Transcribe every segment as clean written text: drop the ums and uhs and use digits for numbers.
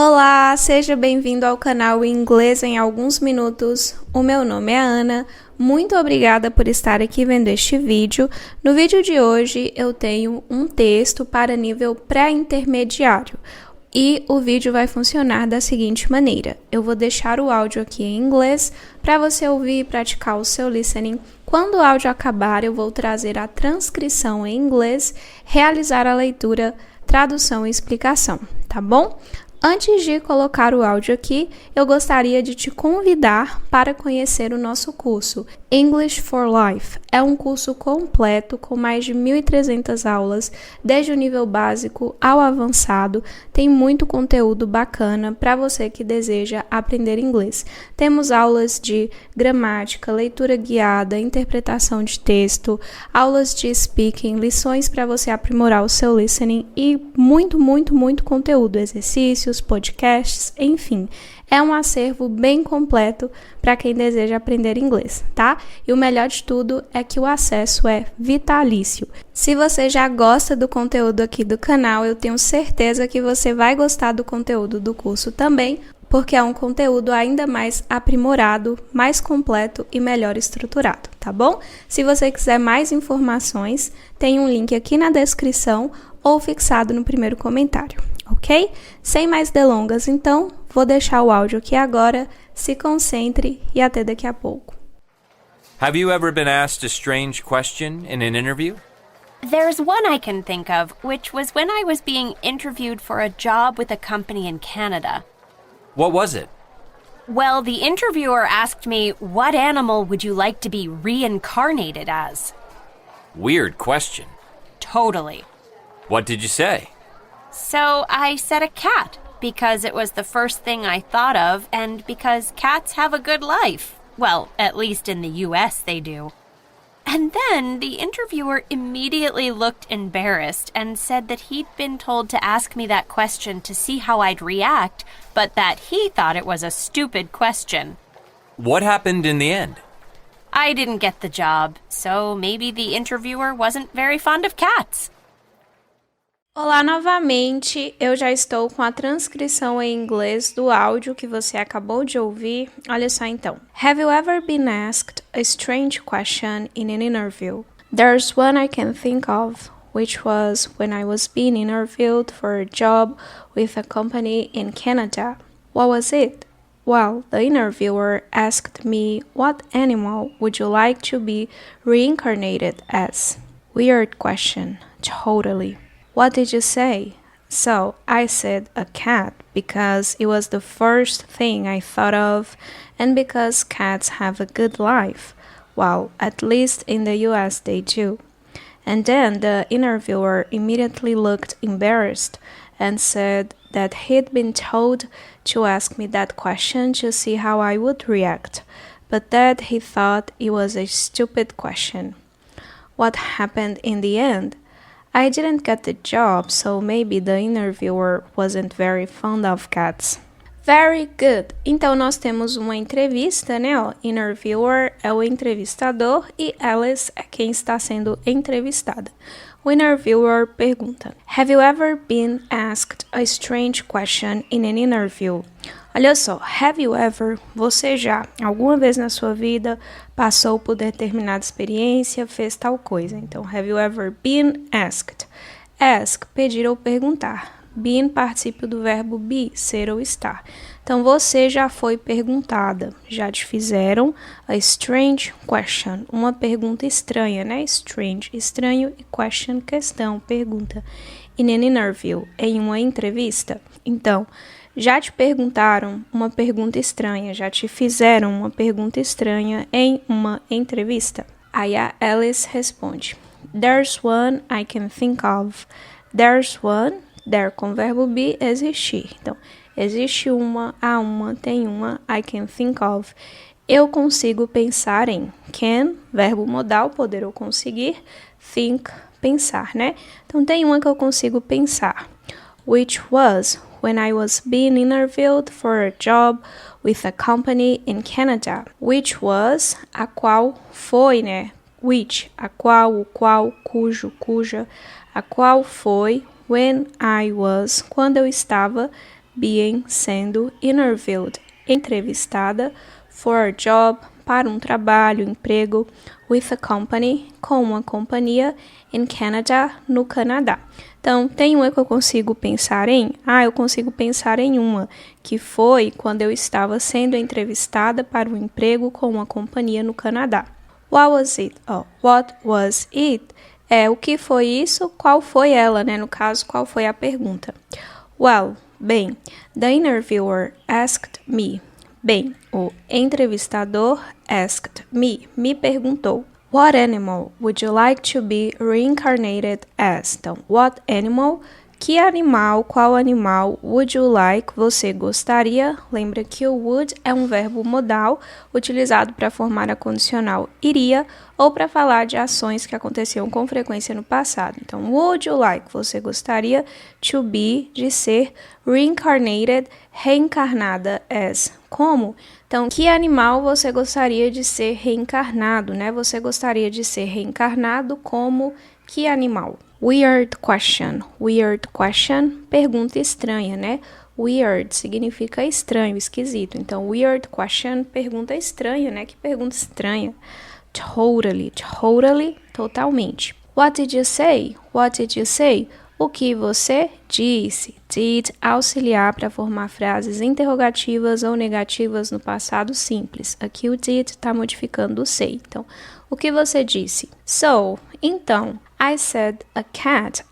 Olá, seja bem-vindo ao canal Inglês em Alguns Minutos. O meu nome é Ana. Muito obrigada por estar aqui vendo este vídeo. No vídeo de hoje eu tenho um texto para nível pré-intermediário. E o vídeo vai funcionar da seguinte maneira. Eu vou deixar o áudio aqui em inglês para você ouvir e praticar o seu listening. Quando o áudio acabar, eu vou trazer a transcrição em inglês, realizar a leitura, tradução e explicação, tá bom? Antes de colocar o áudio aqui, eu gostaria de te convidar para conhecer o nosso curso English for Life. É um curso completo com mais de 1.300 aulas, desde o nível básico ao avançado. Tem muito conteúdo bacana para você que deseja aprender inglês. Temos aulas de gramática, leitura guiada, interpretação de texto, aulas de speaking, lições para você aprimorar o seu listening e muito conteúdo, exercícios, podcasts, enfim. É um acervo bem completo para quem deseja aprender inglês, tá? E o melhor de tudo é que o acesso é vitalício. Se você já gosta do conteúdo aqui do canal, eu tenho certeza que você vai gostar do conteúdo do curso também, porque é um conteúdo ainda mais aprimorado, mais completo e melhor estruturado, tá bom? Se você quiser mais informações, tem um link aqui na descrição ou fixado no primeiro comentário, ok? Sem mais delongas, então, vou deixar o áudio aqui agora, se concentre e até daqui a pouco. Have you ever been asked a strange question in an interview? There's one I can think of, which was when I was being interviewed for a job with a company in Canada. What was it? Well, the interviewer asked me, what animal would you like to be reincarnated as? Weird question. Totally. What did you say? So I said a cat, because it was the first thing I thought of, and because cats have a good life. Well, at least in the US they do. And then the interviewer immediately looked embarrassed and said that he'd been told to ask me that question to see how I'd react, but that he thought it was a stupid question. What happened in the end? I didn't get the job, so maybe the interviewer wasn't very fond of cats. Olá novamente, eu já estou com a transcrição em inglês do áudio que você acabou de ouvir. Olha só então. Have you ever been asked a strange question in an interview? There's one I can think of, which was when I was being interviewed for a job with a company in Canada. What was it? Well, the interviewer asked me, what animal would you like to be reincarnated as? Weird question, totally. What did you say? So, I said a cat because it was the first thing I thought of and because cats have a good life. Well, at least in the US they do. And then the interviewer immediately looked embarrassed and said that he'd been told to ask me that question to see how I would react, but that he thought it was a stupid question. What happened in the end? I didn't get the job, so maybe the interviewer wasn't very fond of cats. Very good. Então, nós temos uma entrevista, né? Ó, interviewer é o entrevistador e Alice é quem está sendo entrevistada. O interviewer pergunta: Have you ever been asked a strange question in an interview? Olha só, have you ever, você já, alguma vez na sua vida, passou por determinada experiência, fez tal coisa. Então, have you ever been asked? Ask, pedir ou perguntar. Been, particípio do verbo be, ser ou estar. Então, você já foi perguntada, já te fizeram a strange question, uma pergunta estranha, né? Strange, estranho, e question, questão, pergunta. In an interview, em uma entrevista. Então, já te perguntaram uma pergunta estranha, já te fizeram uma pergunta estranha em uma entrevista? Aí a Alice responde: There's one I can think of. There's one, there com verbo be, existir. Então, existe uma, há uma, tem uma, I can think of. Eu consigo pensar em. Can, verbo modal, poder ou conseguir. Think, pensar, né? Então, tem uma que eu consigo pensar. Which was when I was being interviewed for a job with a company in Canada. Which was, a qual foi, né? Which, a qual, o qual, cujo, cuja. A qual foi, when I was, quando eu estava being, sendo, interviewed, entrevistada, for a job, para um trabalho, emprego, with a company, com uma companhia, in Canada, no Canadá. Então, tem uma que eu consigo pensar em? Eu consigo pensar em uma, que foi quando eu estava sendo entrevistada para um emprego com uma companhia no Canadá. What was it? What was it? O que foi isso? Qual foi ela, né? No caso, qual foi a pergunta? Well, bem, the interviewer asked me. Bem, o entrevistador asked me perguntou. What animal would you like to be reincarnated as? Então, what animal, que animal, qual animal would you like, você gostaria? Lembra que o would é um verbo modal utilizado para formar a condicional iria ou para falar de ações que aconteciam com frequência no passado. Então, would you like, você gostaria, to be, de ser, reincarnated, reencarnada as, como? Então, que animal você gostaria de ser reencarnado, né? Você gostaria de ser reencarnado como que animal? Weird question, pergunta estranha, né? Weird significa estranho, esquisito. Então, weird question, pergunta estranha, né? Que pergunta estranha. Totally, totalmente. What did you say? O que você disse? Did auxiliar para formar frases interrogativas ou negativas no passado simples. Aqui o did está modificando o say. Então, o que você disse? So, então, I said a cat.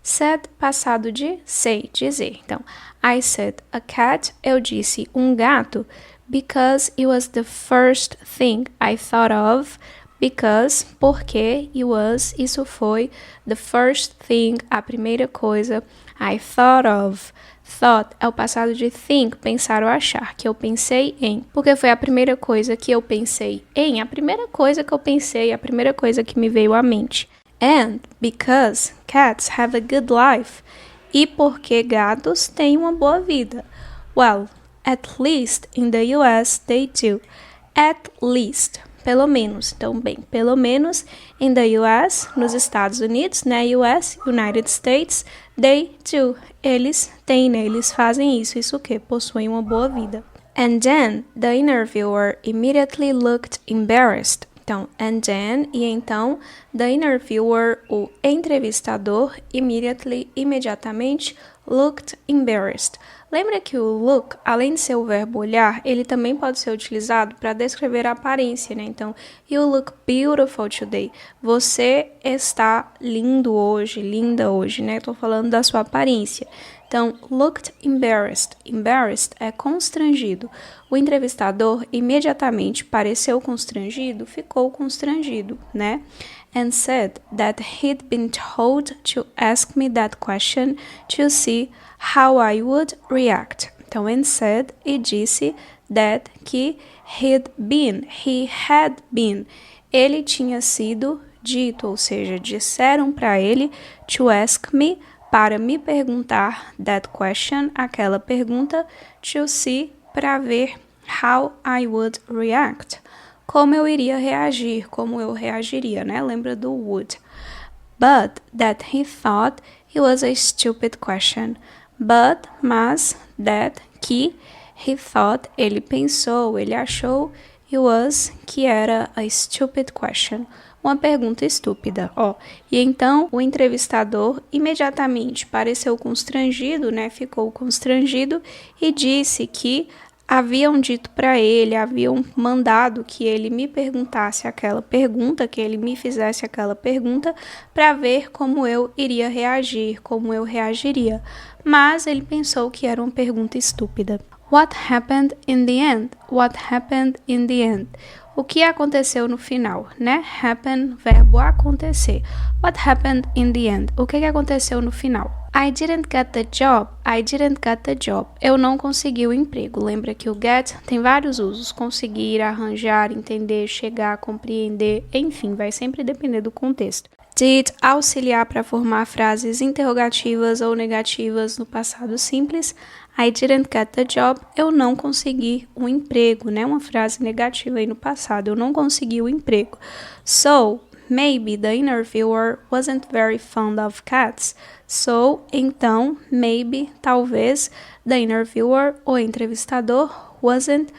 Said, passado de say, dizer. Então, I said a cat. Eu disse um gato. Because it was the first thing I thought of. Because, porque, it was, isso foi, the first thing, a primeira coisa, I thought of. Thought é o passado de think, pensar ou achar, que eu pensei em. Porque foi a primeira coisa que eu pensei em, a primeira coisa que eu pensei, a primeira coisa que me veio à mente. And because cats have a good life. E porque gatos têm uma boa vida. Well, at least in the US they do. At least. Pelo menos. Então, bem, pelo menos in the US, nos Estados Unidos, né? US, United States, they do. Eles têm, né? Eles fazem isso. Isso o quê? Possuem uma boa vida. And then, the interviewer immediately looked embarrassed. Então, and then, e então, the interviewer, o entrevistador, imediatamente, looked embarrassed. Lembra que o look, além de ser o verbo olhar, ele também pode ser utilizado para descrever a aparência, né? Então, you look beautiful today. Você está lindo hoje, linda hoje, né? Estou falando da sua aparência. Então, looked embarrassed. Embarrassed é constrangido. O entrevistador imediatamente pareceu constrangido, ficou constrangido, né? And said that he'd been told to ask me that question to see how I would react. Então, and said, e disse that que he had been. Ele tinha sido dito, ou seja, disseram para ele to ask me, para me perguntar that question, aquela pergunta, to see, para ver how I would react. Como eu iria reagir, como eu reagiria, né? Lembra do would. But that he thought it was a stupid question. Mas, that, que, he thought, ele pensou, ele achou, it was, que era a stupid question. Uma pergunta estúpida, E então, o entrevistador imediatamente pareceu constrangido, né? Ficou constrangido e disse que haviam dito para ele, haviam mandado que ele me perguntasse aquela pergunta, que ele me fizesse aquela pergunta para ver como eu iria reagir, como eu reagiria. Mas ele pensou que era uma pergunta estúpida. What happened in the end? What happened in the end? O que aconteceu no final, né? Happen, verbo acontecer. What happened in the end? O que aconteceu no final? I didn't get the job. Eu não consegui o emprego. Lembra que o get tem vários usos. Conseguir, arranjar, entender, chegar, compreender. Enfim, vai sempre depender do contexto. Did auxiliar para formar frases interrogativas ou negativas no passado simples. I didn't get the job. Eu não consegui o emprego, né? Uma frase negativa aí no passado. Eu não consegui o emprego. So, maybe the interviewer wasn't very fond of cats. So, então, maybe, talvez, the interviewer, o entrevistador, wasn't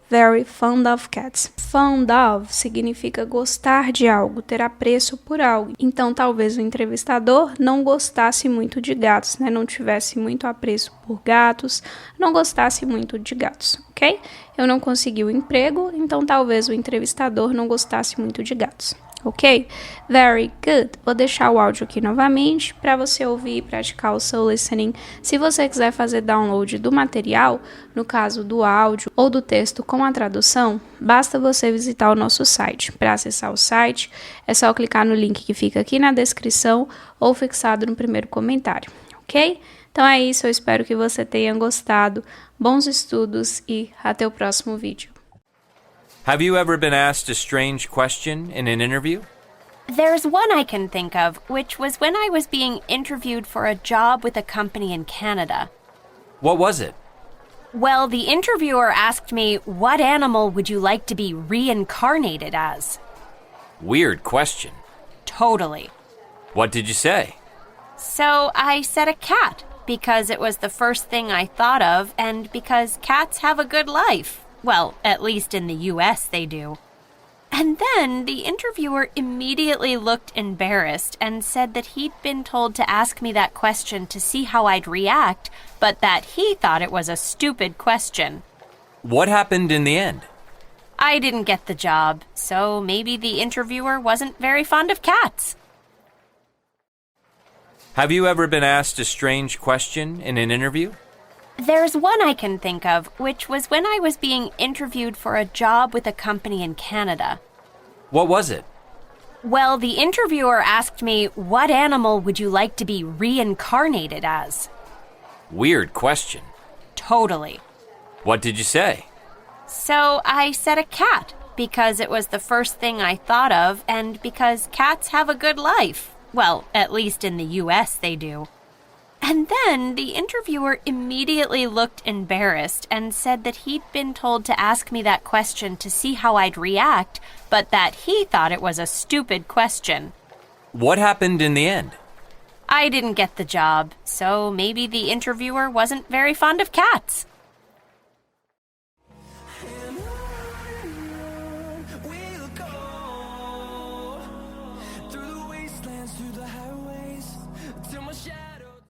very fond of cats. Fond of significa gostar de algo, ter apreço por algo. Então, talvez o entrevistador não gostasse muito de gatos, né? Não tivesse muito apreço por gatos, não gostasse muito de gatos, ok? Eu não consegui o emprego, então talvez o entrevistador não gostasse muito de gatos. Ok? Very good. Vou deixar o áudio aqui novamente para você ouvir e praticar o seu listening. Se você quiser fazer download do material, no caso do áudio ou do texto com a tradução, basta você visitar o nosso site. Para acessar o site, é só clicar no link que fica aqui na descrição ou fixado no primeiro comentário. Ok? Então é isso, eu espero que você tenha gostado. Bons estudos e até o próximo vídeo. Have you ever been asked a strange question in an interview? There's one I can think of, which was when I was being interviewed for a job with a company in Canada. What was it? Well, the interviewer asked me, what animal would you like to be reincarnated as? Weird question. Totally. What did you say? So I said a cat, because it was the first thing I thought of, and because cats have a good life. Well, at least in the US they do. And then the interviewer immediately looked embarrassed and said that he'd been told to ask me that question to see how I'd react, but that he thought it was a stupid question. What happened in the end? I didn't get the job, so maybe the interviewer wasn't very fond of cats. Have you ever been asked a strange question in an interview? There's one I can think of, which was when I was being interviewed for a job with a company in Canada. What was it? Well, the interviewer asked me, what animal would you like to be reincarnated as? Weird question. Totally. What did you say? So I said a cat, because it was the first thing I thought of, and because cats have a good life. Well, at least in the US they do. And then the interviewer immediately looked embarrassed and said that he'd been told to ask me that question to see how I'd react, but that he thought it was a stupid question. What happened in the end? I didn't get the job, so maybe the interviewer wasn't very fond of cats.